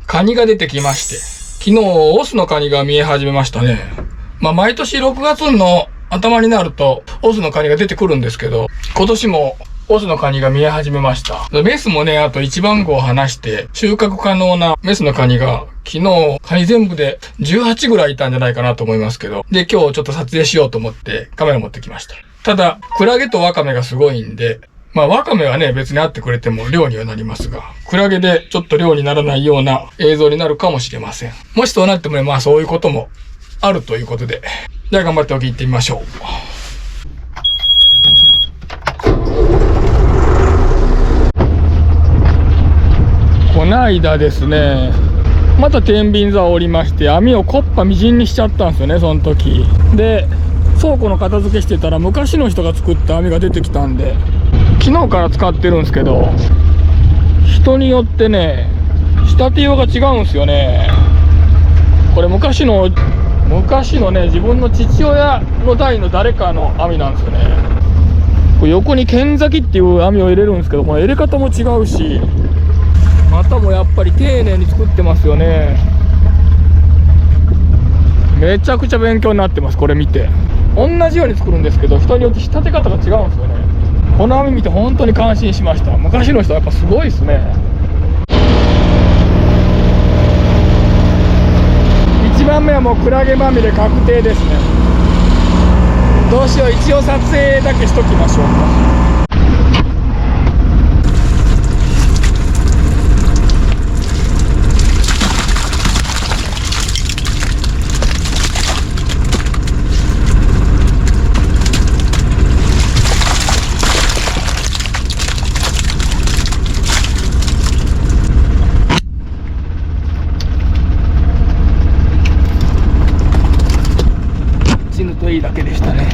カニが出てきまして、昨日オスのカニが見え始めましたね。毎年6月の頭になるとオスのカニが出てくるんですけど、今年もオスのカニが見え始めました。メスもね、あと1番号を離して収穫可能なメスのカニが昨日カニ全部で18ぐらいいたんじゃないかなと思いますけど、で今日ちょっと撮影しようと思ってカメラ持ってきました。ただクラゲとワカメがすごいんで、ワカメはね別にあってくれても漁にはなりますが、クラゲでちょっと漁にならないような映像になるかもしれません。もしそうなってもね、そういうこともあるということで、じゃあ頑張って行ってみましょう。こないだですね、また天秤座を降りまして、網をコッパみじんにしちゃったんですよね、その時。で、倉庫の片付けしてたら昔の人が作った網が出てきたんで、昨日から使ってるんですけど、人によってね、仕立てようが違うんですよね。これ昔のね、自分の父親の代の誰かの網なんですよね。これ横に剣崎っていう網を入れるんですけど、この入れ方も違うし、股もやっぱり丁寧に作ってますよね。めちゃくちゃ勉強になってます。これ見て、同じように作るんですけど、人によって仕立て方が違うんですよね。この網見て本当に感心しました。昔の人はやっぱすごいですね。1番目はもうクラゲまみれ確定ですね。どうしよう、一応撮影だけしときましょうか。死ぬといいだけでしたね。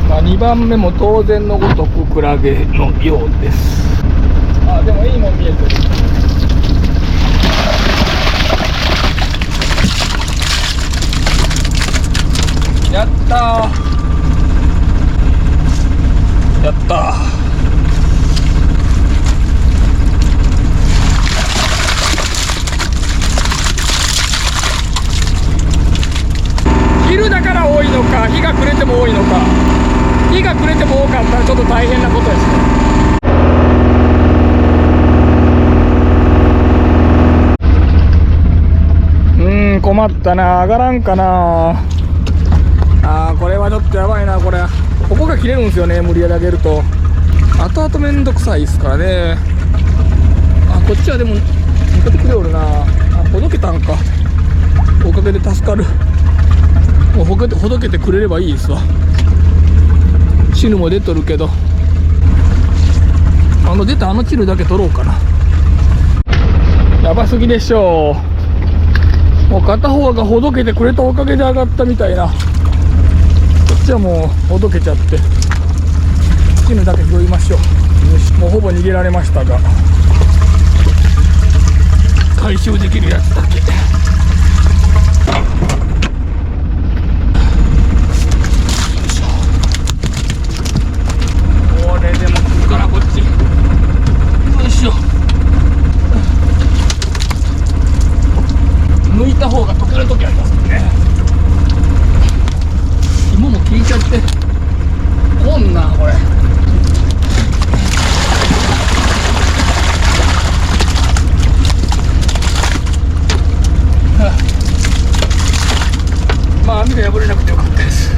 2番目も当然のごとくクラゲのようです。でもいいもん見えてる。やったー、やったー。昼だから多いのか、日が暮れても多いのか。日が暮れても多かったらちょっと大変なことですね。困ったな。上がらんかな。これはちょっとやばいな。ここが切れるんですよね、無理やり上げると。後々めんどくさいですからね。こっちはでも抜けてくれおるな。ほどけたんか。おかげで助かる。もうほどけてくれればいいですわ。チルも出とるけど、出たチルだけ取ろうかな。やばすぎでしょう。もう片方がほどけてくれたおかげで上がったみたいな。こっちはもうほどけちゃって、チルだけ拾いましょう。よし、もうほぼ逃げられましたが、回収できるやつだけ。抜いた方が溶ける時ありますね。芋も効いちゃってこんなんこれ。網が破れなくてよかったです。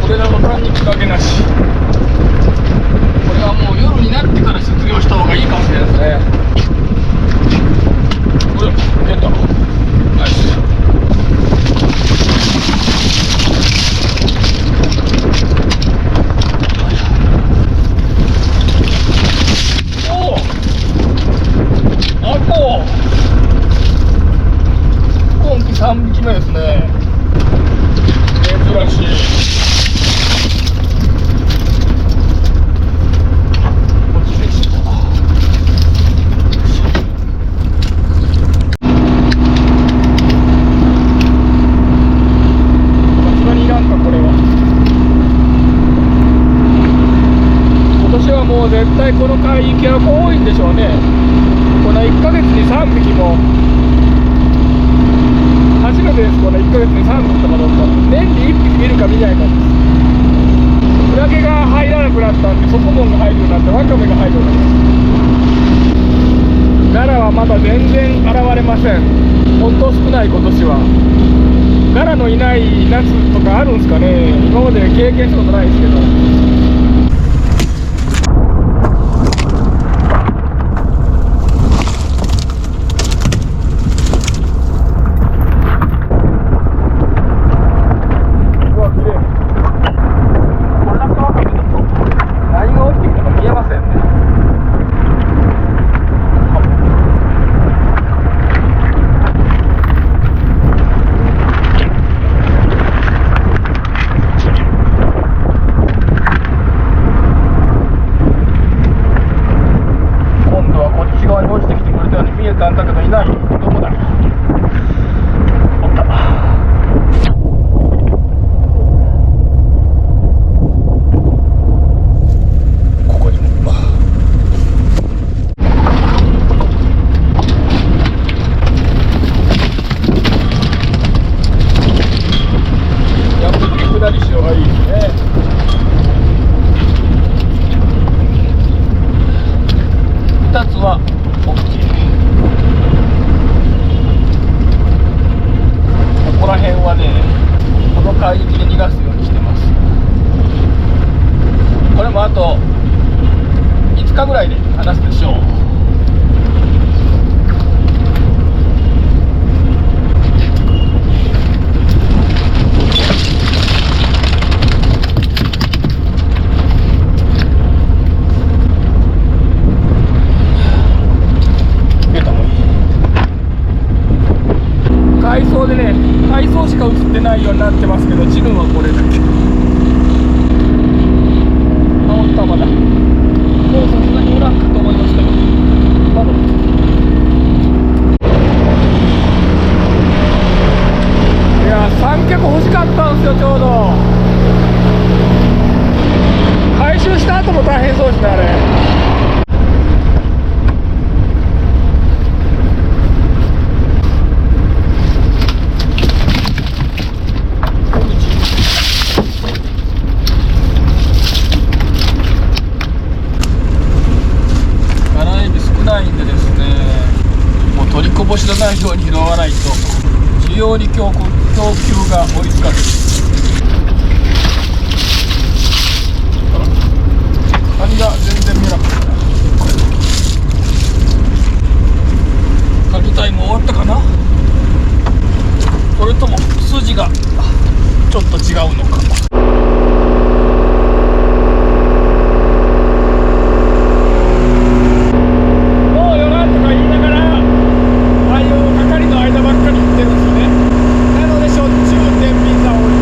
これらの間にクラゲなし。これはもう夜になってから卒業した方がいいかもしれないですね。出た。ナイス。おお、今季3匹目ですね。珍しい。も絶対この海域は多いんでしょうね。この1ヶ月に3匹も初めてです。この1ヶ月に3匹とかだったら年に1匹見るか見ないかです。クラゲが入らなくなったんで、ソコモンが入るようになって、ワカメが入るようになりました。ガラはまだ全然現れません。本当少ない今年は。ガラのいない夏とかあるんですかね。今まで経験したことないですけど。あと5日ぐらいで話すでしょう。海藻でね、海藻しか映ってないようになってますけど、チヌはこれだけ。まだもうさすがにおらんかと思いましたが、まだいや三脚欲しかったんですよ。ちょうど回収した後も大変そうですね、あれ。こぼしのないように拾わないと需要に供給が追いつかず。カニが全然見えなかったな。カニタイム終わったかな。それとも筋がちょっと違うのか。係の間ばっかり行ってるんですよね。なのでしょっちゅう天秤座を降り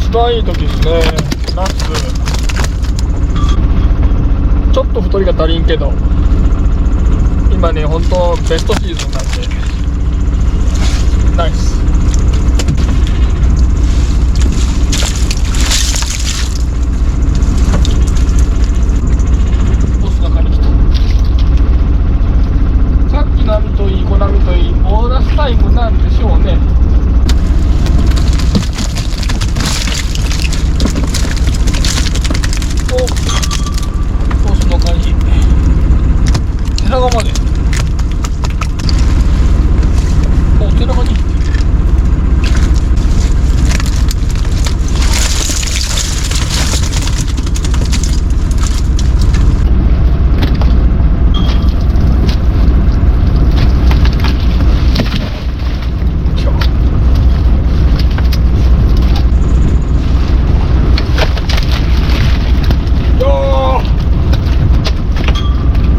一番いい時ですね。夏ちょっと太りが足りんけど、今ね本当ベストシーズンなんでナイス。オスの中に来た。さっき波といい小波といいボーナスタイムなんでしょうね。オスの感じ背中まで背中に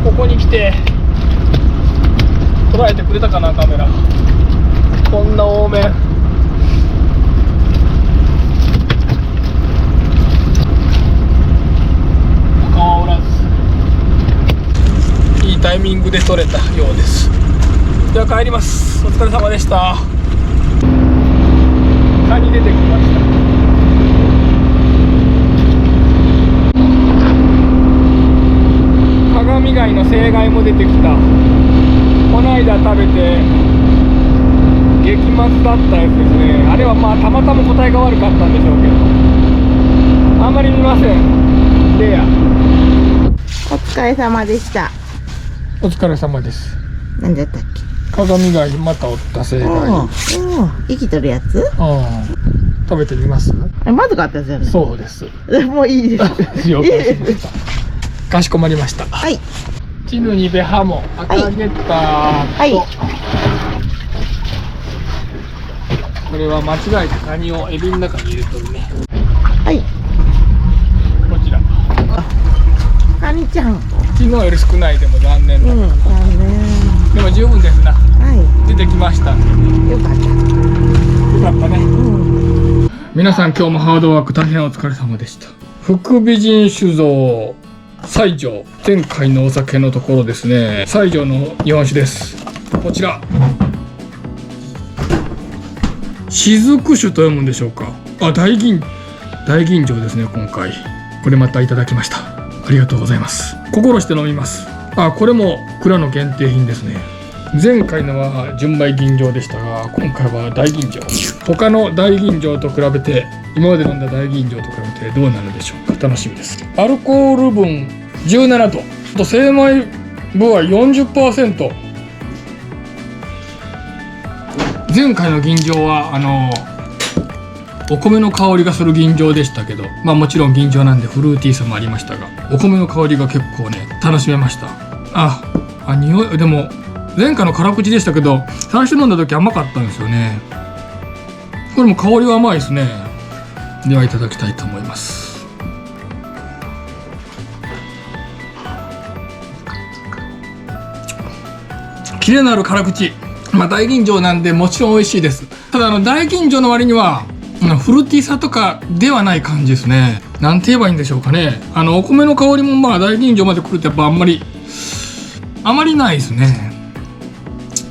ここに来て捉えてくれたかなカメラ。こんな多め他はおらず、いいタイミングで撮れたようです。では帰ります。お疲れ様でした。カニ出てきました。鏡貝の生貝も出てきた。この間食べて激マズだったやつですね。あれはまあたまたま個体が悪かったんでしょうけど、あんまり見ません。レア。お疲れ様でした。お疲れ様です。何だったっけ。鏡貝またおった生貝。生きとるやつ。食べてみます。まずかったですよね。そうです。もういいです。了解しました。かしこまりました。はい。チヌニベハモ赤ゲッターと、はい、これは間違えてカニをエビの中に入れとるね。はい。こちら。カニちゃん。昨日より少ないでも残念な。残念。でも十分ですな。はい。出てきましたんでね。よかった。よかったね。皆さん今日もハードワーク大変お疲れ様でした。福美人酒造西条、前回のお酒のところですね。西条の日本酒です。こちら雫酒と読むんでしょうか。大吟醸ですね。今回これまたいただきました。ありがとうございます。心して飲みます。これも蔵の限定品ですね。前回のは純米吟醸でしたが、今回は大吟醸。他の大吟醸と比べて、今まで飲んだ大吟醸と比べてどうなるでしょうか。楽しみです。アルコール分17度と精米部は 40%。 前回の吟醸はお米の香りがする吟醸でしたけど、もちろん吟醸なんでフルーティーさもありましたが、お米の香りが結構ね楽しめました。匂いでも前回の辛口でしたけど、最初飲んだ時甘かったんですよね。これも香りは甘いですね。ではいただきたいと思います。キレのある辛口。大吟醸なんでもちろん美味しいです。ただ大吟醸の割にはフルーティーさとかではない感じですね。なんて言えばいいんでしょうかね。お米の香りも大吟醸まで来るとやっぱあまりないですね。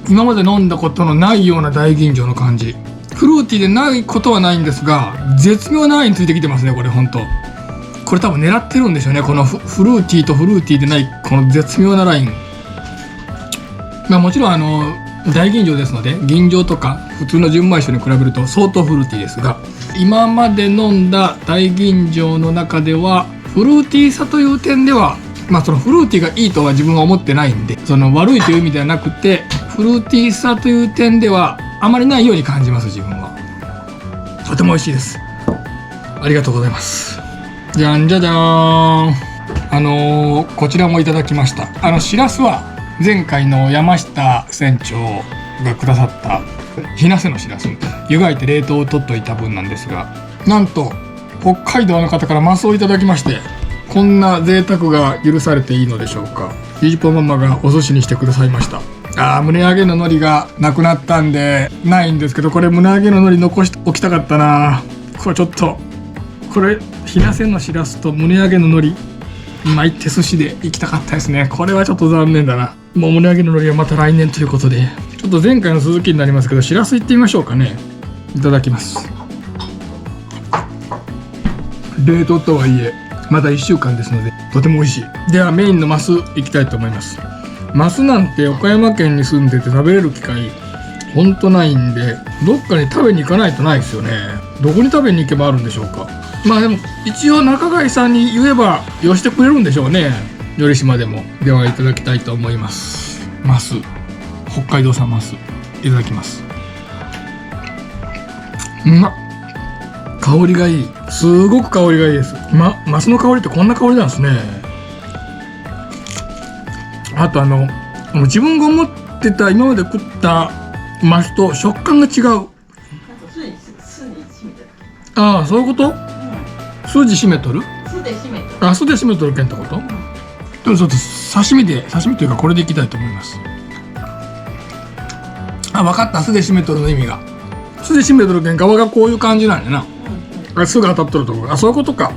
今まで飲んだことのないような大吟醸の感じ。フルーティーでないことはないんですが、絶妙なラインついてきてますね。これ本当。これ多分狙ってるんでしょうね。このフルーティーとフルーティーでないこの絶妙なライン。もちろん大吟醸ですので、吟醸とか普通の純米酒に比べると相当フルーティーですが、今まで飲んだ大吟醸の中ではフルーティーさという点では、そのフルーティーがいいとは自分は思ってないんで、その悪いという意味ではなくて、フルーティーさという点ではあまりないように感じます。自分はとても美味しいです。ありがとうございます。じゃんじゃじゃーん。こちらもいただきました。しらすは前回の山下船長がくださった日生のしらす、湯がいて冷凍を取っといた分なんですが、なんと北海道の方からマスをいただきまして、こんな贅沢が許されていいのでしょうか。ゆじぽママがお寿司にしてくださいました。胸揚げの海苔がなくなったんでないんですけど、これ胸揚げの海苔残しておきたかったな。これちょっとこれひなせんのしらすと胸揚げの海苔巻いて寿司で行きたかったですね。これはちょっと残念だな。もう胸揚げの海苔はまた来年ということで、ちょっと前回の続きになりますけど、しらす行ってみましょうかね。いただきます。冷凍とはいえまだ1週間ですのでとても美味しい。ではメインのマスいきたいと思います。マスなんて岡山県に住んでて食べれる機会ほんとないんで、どっかに食べに行かないとないですよね。どこに食べに行けばあるんでしょうか。まあでも一応中貝さんに言えばよしてくれるんでしょうね、頼島でも。ではいただきたいと思います。マス、北海道産マスいただきます。うまっ、香りがいい。すごく香りがいいです。マスの香りってこんな香りなんですね。あと自分が思ってた今まで食ったマスと食感が違う。ああ、そういうこと？筋締めとる？酢で締めとる。あ、酢で締めとるけんってこと？でもちょっと刺身というかこれでいきたいと思います。あ、分かった。酢で締めとるの意味が。酢で締めとるけん皮がこういう感じなんやな。酢が当たっとるところ。あ、そういうことか。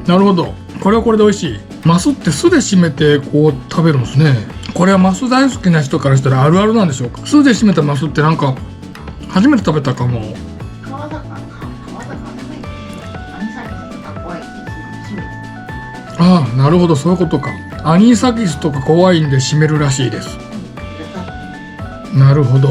なるほど。これはこれで美味しい。マスって酢で締めてこう食べるんですね。これはマス大好きな人からしたらあるあるなんでしょうか。酢で締めたマスってなんか初めて食べたかも。ああ、なるほど、そういうことか。アニサキスとか怖いんで締めるらしいです。なるほど。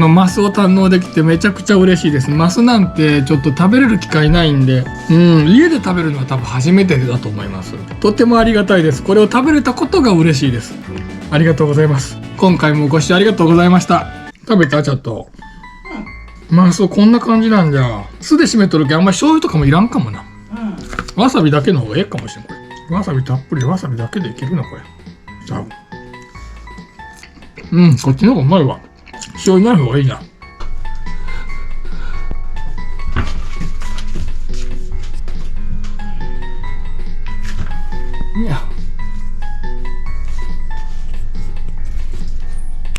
マスを堪能できてめちゃくちゃ嬉しいです。マスなんてちょっと食べれる機会ないんで、家で食べるのは多分初めてだと思います。とてもありがたいです。これを食べれたことが嬉しいです。ありがとうございます。今回もご視聴ありがとうございました。食べた？ちょっと。マスこんな感じなんじゃ。酢で締めとるけんあんまり醤油とかもいらんかもな。わさびだけの方がええかもしれん。これわさびたっぷりでわさびだけでいけるなこれ。じゃあこっちの方がうまいわ。醤油ない方がいいな。